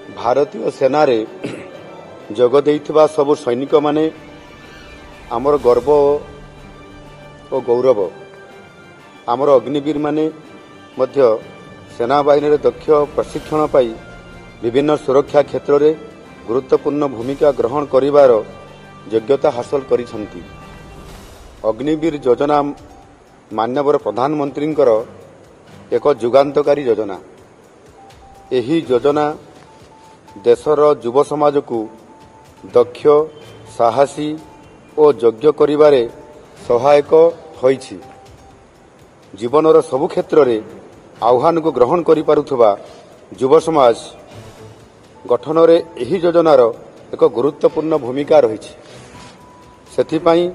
भारतीय सेना रे जोग देइथिबा सब सैनिक माने आमर गर्व और गौरव। आमर अग्निवीर माने मध्य सेना बाहिनी रे दक्ष प्रशिक्षण पाई विभिन्न सुरक्षा क्षेत्र रे गुरुत्वपूर्ण भूमिका ग्रहण करिवार योग्यता हासिल करिसंती। अग्निवीर योजना माननीय प्रधानमंत्री एक जुगांतकारी योजना। एही योजना देशर युव समाज को दक्ष साहसी और योग्य करिवारे सहायक होइछि। जीवनर सबु क्षेत्र रे आह्वान को ग्रहण करि पारुथबा युव समाज गठन रे एही योजनार एक गुरुत्वपूर्ण भूमिका रहिछि। सेथिपाई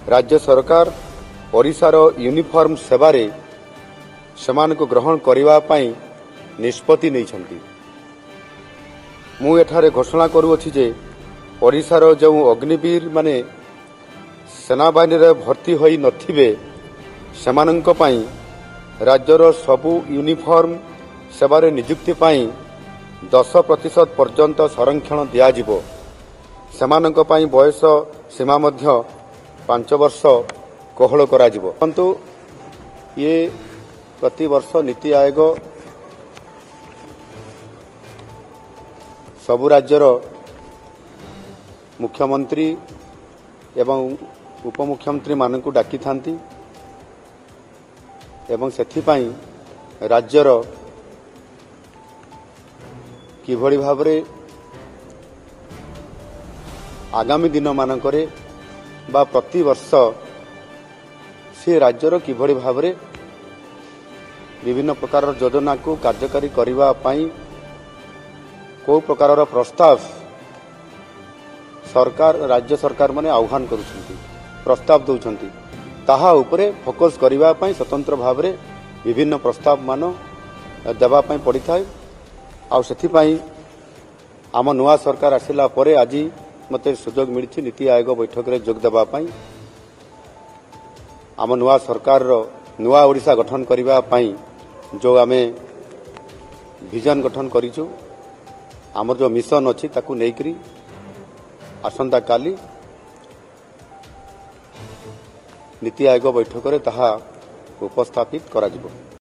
राज्य सरकार ओडिशार यूनिफॉर्म सेवारे समान को ग्रहण करिवा पाई निष्पत्ति नैछंती। मु एठारे घोषणा करूअछि जे ओडिशार जो अग्निवीर माने सेना बाहिनी रे भर्ती होई नथिबे सेमानंक पाई राज्यर सबु यूनिफॉर्म सेवारे नियुक्ति पाई 10% पर्यंत संरक्षण दियाजिबो। सेमानंक पाई बयस सीमा मध्य 5 वर्ष कोहल कराजिबो। परंतु ये प्रति वर्ष नीति आयोग सबु राज्यर मुख्यमंत्री एवं उपमुख्यमंत्री मानकु डाकी थांती एवं सेथिपाई राज्यर किभଳି भाबरे आगामी दिन मानकरे बा प्रति वर्ष से राज्यर किभଳି भाबरे विभिन्न प्रकार योजना को कार्यकारी करिवा पाई को प्रकार प्रस्ताव सरकार राज्य सरकार माने आह्वान करुछंती प्रस्ताव दउछंती ताहा उपरे फोकस करिवा पाई स्वतंत्र भाबरे विभिन्न प्रस्ताव मान देवा पाई पड़ी थाए। आ सेथि पाई आम नुआ सरकार आसिला परे आज मते सुजोग मिलछि नीति आयोग बैठक रे जोग देवा पाई। आम नुआ सरकार रो नुआ ओडिशा गठन करिवा पाई जो आमे विजन गठन करिछु आमर जो मिशन अछि ताकू नेकरी आसंता काली नीति आयोग बैठक रे ताहा उपस्थापित करा जिवो।